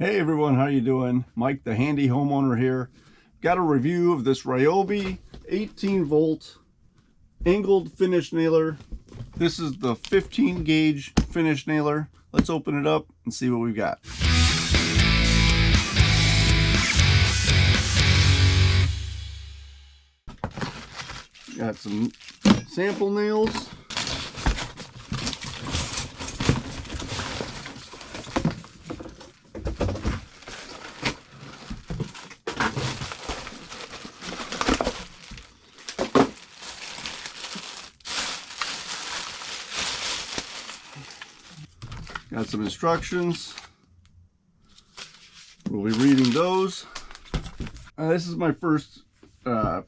Hey everyone, how you doing? Mike the handy homeowner here. Got a review of this Ryobi 18 volt angled finish nailer. This is the 15 gauge finish nailer. Let's open it up and see what we've got. Got some sample nails. Got some instructions. We'll be reading those. This is my first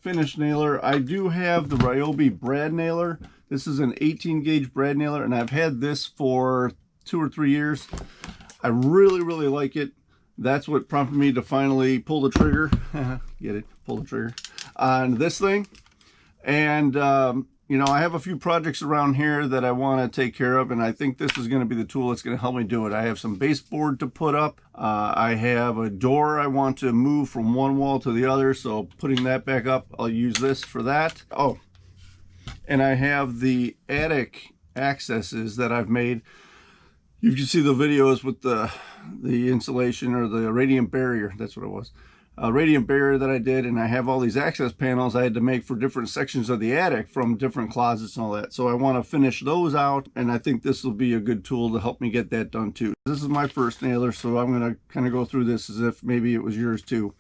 finish nailer. I do have the Ryobi brad nailer. This is an 18 gauge brad nailer, and I've had this for 2 or 3 years. I really like it. That's what prompted me to finally pull the trigger. Get it? Pull the trigger on this thing. And you know, I have a few projects around here that I want to take care of, and I think this is going to be the tool that's going to help me do it. I have some baseboard to put up. I have a door I want to move from one wall to the other, so putting that back up, I'll use this for that. Oh, and I have the attic accesses that I've made. You can see the videos with the insulation or the radiant barrier. That's what it was. Radiant barrier that I did, and I have all these access panels I had to make for different sections of the attic from different closets and all that. So I want to finish those out, and I think this will be a good tool to help me get that done too. This is my first nailer, so I'm going to kind of go through this as if maybe it was yours too.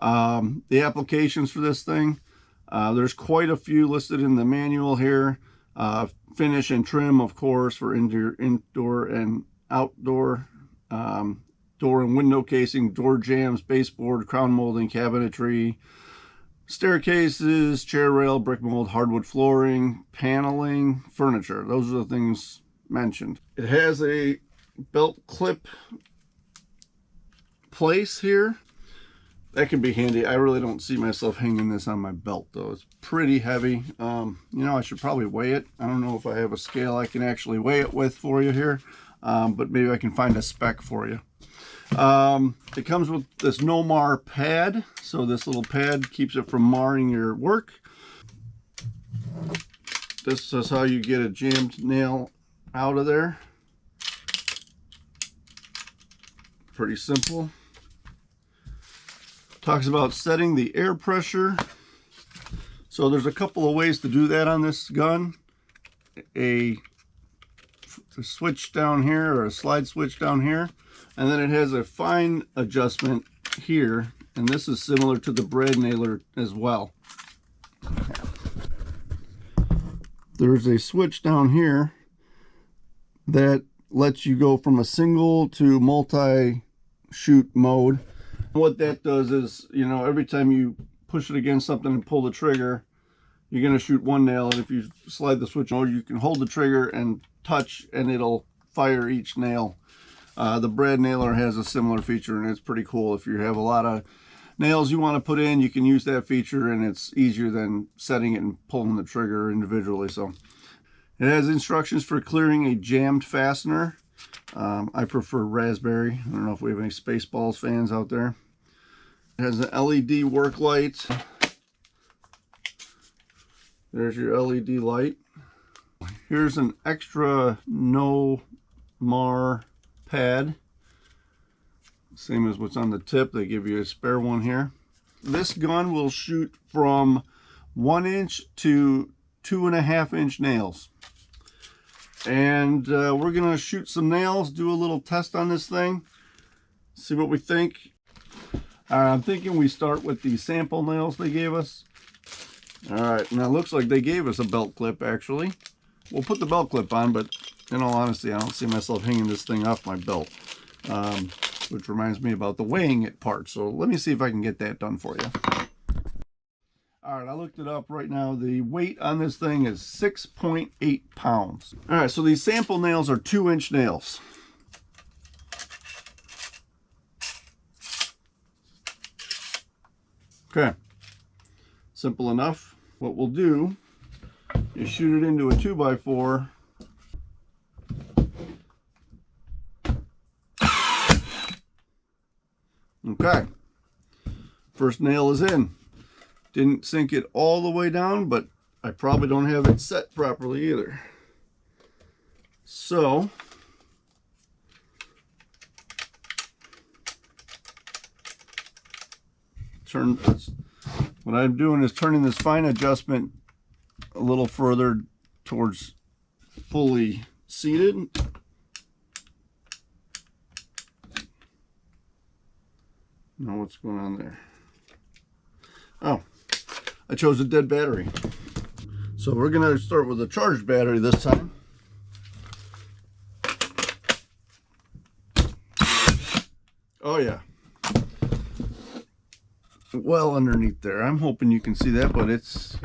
The applications for this thing, there's quite a few listed in the manual here. Finish and trim, of course, for indoor and outdoor. Door and window casing, door jambs, baseboard, crown molding, cabinetry, staircases, chair rail, brick mold, hardwood flooring, paneling, furniture. Those are the things mentioned. It has a belt clip place here. That can be handy. I really don't see myself hanging this on my belt though. It's pretty heavy. You know, I should probably weigh it. I don't know if I have a scale I can actually weigh it with for you here, but maybe I can find a spec for you. It comes with this no mar pad, so this little pad keeps it from marring your work. This is how you get a jammed nail out of there. Pretty simple. Talks about setting the air pressure. So there's a couple of ways to do that on this gun. A switch down here, or a slide switch down here. And then it has a fine adjustment here, and this is similar to the brad nailer as well. There's a switch down here that lets you go from a single to multi-shoot mode. What that does is, you know, every time you push it against something and pull the trigger, you're going to shoot one nail, and if you slide the switch over, you can hold the trigger and touch, and it'll fire each nail. The brad nailer has a similar feature, and it's pretty cool. If you have a lot of nails you want to put in, you can use that feature, and it's easier than setting it and pulling the trigger individually. So it has instructions for clearing a jammed fastener. I prefer raspberry. I don't know if we have any Spaceballs fans out there. It has an LED work light. There's your LED light. Here's an extra no mar pad, same as what's on the tip. They give you a spare one here. This gun will shoot from 1 inch to 2.5 inch nails, and we're gonna shoot some nails, do a little test on this thing, see what we think. I'm thinking we start with the sample nails they gave us. All right, now it looks like they gave us a belt clip. Actually, we'll put the belt clip on, but in all honesty, I don't see myself hanging this thing off my belt, which reminds me about the weighing it part. So let me see if I can get that done for you. All right, I looked it up right now. The weight on this thing is 6.8 pounds. All right, so these sample nails are 2 inch nails. Okay, simple enough. What we'll do is shoot it into a 2x4. Okay, first nail is in. Didn't sink it all the way down, but I probably don't have it set properly either. So what I'm doing is turning this fine adjustment a little further towards fully seated. Now what's going on there? Oh, I chose a dead battery. So we're gonna start with a charged battery this time. Oh yeah. Well underneath there. I'm hoping you can see that, but it's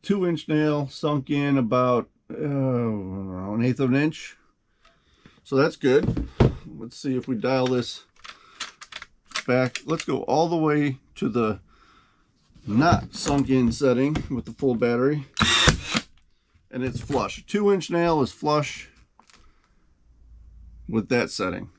2-inch nail sunk in about an 1/8 of an inch. So that's good. Let's see if we dial this back. Let's go all the way to the not sunk in setting with the full battery. And it's flush. 2-inch nail is flush with that setting.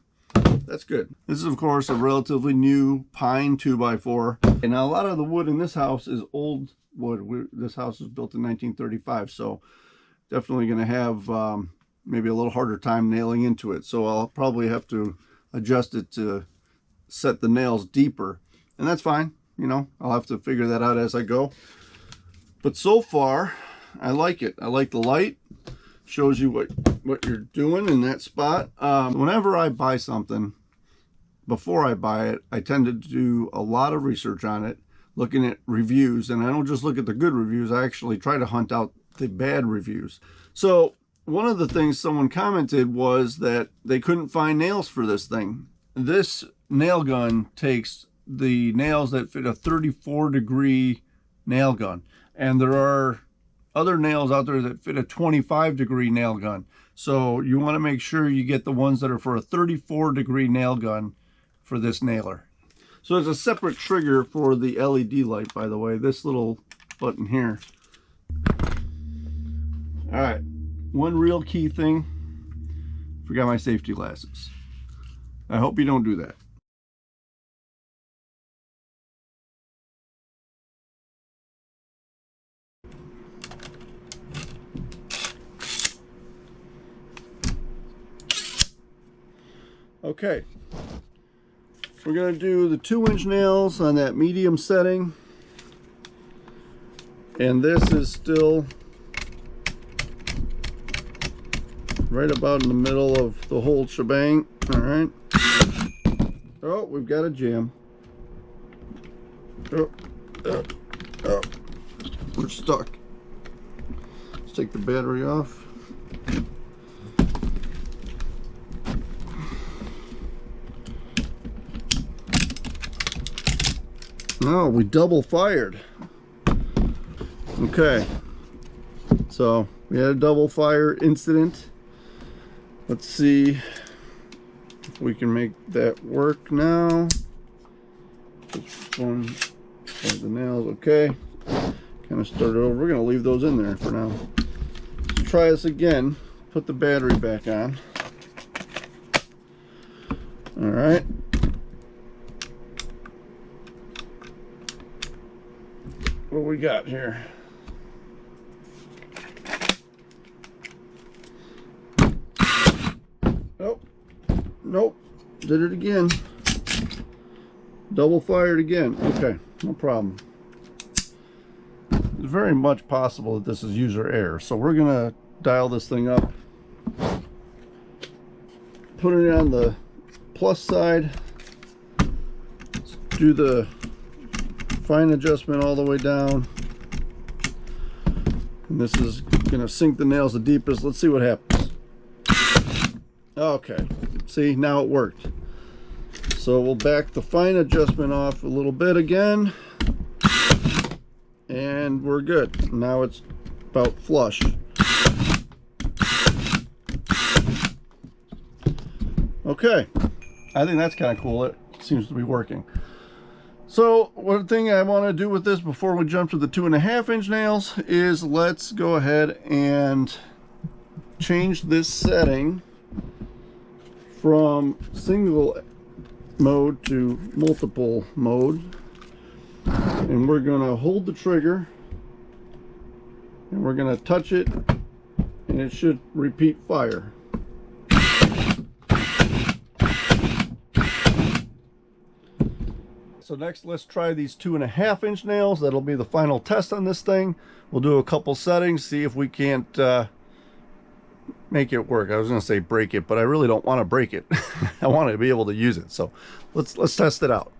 That's good. This is of course a relatively new pine 2x4. And now a lot of the wood in this house is old wood. This house was built in 1935, so definitely going to have maybe a little harder time nailing into it. So I'll probably have to adjust it to set the nails deeper, and that's fine. You know, I'll have to figure that out as I go. But so far, I like it. I like the light. Shows you what you're doing in that spot. Whenever I buy something, before I buy it, I tend to do a lot of research on it, looking at reviews, and I don't just look at the good reviews. I actually try to hunt out the bad reviews. So one of the things someone commented was that they couldn't find nails for this thing. This nail gun takes the nails that fit a 34-degree nail gun, and there are other nails out there that fit a 25-degree nail gun. So you want to make sure you get the ones that are for a 34-degree nail gun for this nailer. So there's a separate trigger for the LED light, by the way, this little button here. All right, one real key thing, forgot my safety glasses. I hope you don't do that. Okay, we're going to do the 2-inch nails on that medium setting, and this is still right about in the middle of the whole shebang. All right. Oh, we've got a jam. Oh, we're stuck. Let's take the battery off. Oh, we double fired. Okay, so we had a double fire incident. Let's see if we can make that work now. Just one of the nails. Okay, kind of start it over. We're going to leave those in there for now. Let's try this again. Put the battery back on. All right. What we got here? Oh, nope, did it again. Double fired again. Okay, no problem. It's very much possible that this is user error, so we're gonna dial this thing up, put it on the plus side, do the fine adjustment all the way down, and this is gonna sink the nails the deepest. Let's see what happens. Okay, see, now it worked. So we'll back the fine adjustment off a little bit again, and we're good. Now it's about flush. Okay, I think that's kind of cool. It seems to be working. So one thing I want to do with this before we jump to the 2.5-inch nails is let's go ahead and change this setting from single mode to multiple mode, and we're going to hold the trigger and we're going to touch it, and it should repeat fire. So next, let's try these 2.5-inch nails. That'll be the final test on this thing. We'll do a couple settings, see if we can't make it work. I was going to say break it, but I really don't want to break it. I want to be able to use it. So let's test it out.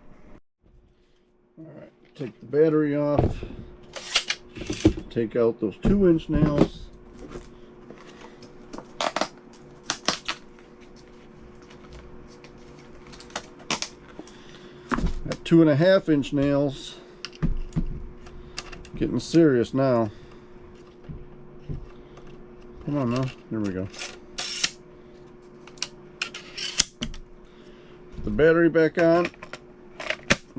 All right, take the battery off. Take out those 2-inch nails. Got 2.5-inch nails. Getting serious now. Come on now. There we go. Put the battery back on.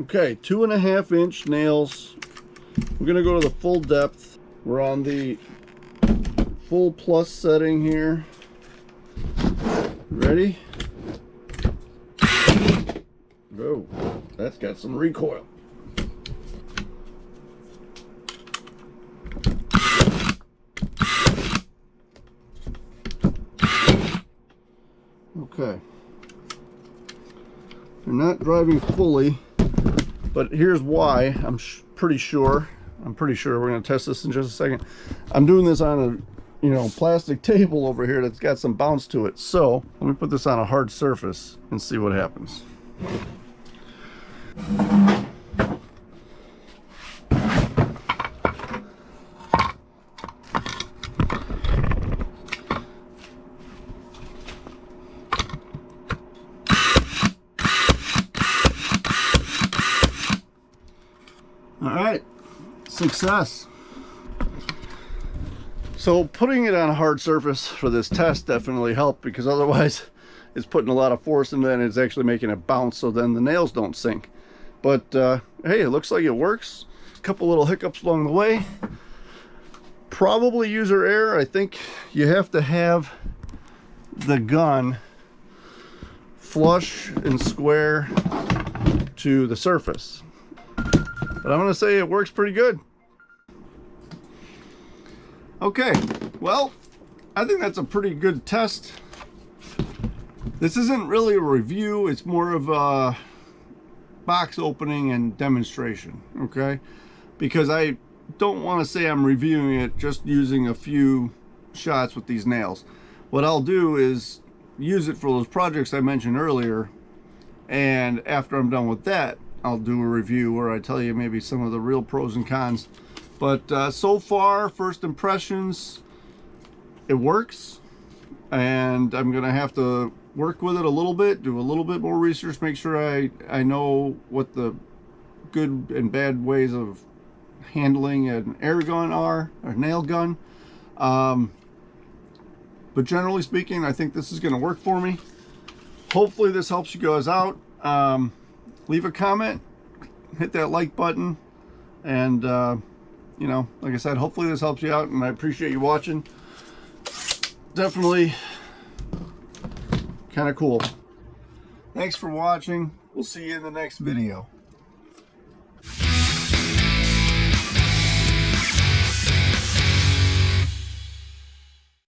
Okay, 2.5-inch nails. We're going to go to the full depth. We're on the full plus setting here. Ready? Whoa, that's got some recoil. Okay. They're not driving fully, but here's why. I'm pretty sure we're going to test this in just a second. I'm doing this on a plastic table over here that's got some bounce to it. So let me put this on a hard surface and see what happens. All right, success. So putting it on a hard surface for this test definitely helped, because otherwise it's putting a lot of force into it and it's actually making it bounce, so then the nails don't sink. But hey, it looks like it works. A couple little hiccups along the way. Probably user error. I think you have to have the gun flush and square to the surface. But I'm going to say it works pretty good. Okay, well, I think that's a pretty good test. This isn't really a review, it's more of a box opening and demonstration, okay? Because I don't want to say I'm reviewing it just using a few shots with these nails. What I'll do is use it for those projects I mentioned earlier, and after I'm done with that, I'll do a review where I tell you maybe some of the real pros and cons. But so far, first impressions, it works, and I'm gonna have to work with it a little bit, do a little bit more research, make sure I know what the good and bad ways of handling an air gun are, or nail gun. But generally speaking, I think this is going to work for me. Hopefully this helps you guys out. Leave a comment, hit that like button, and like I said, hopefully this helps you out, and I appreciate you watching. Definitely kind of cool. Thanks for watching. We'll see you in the next video.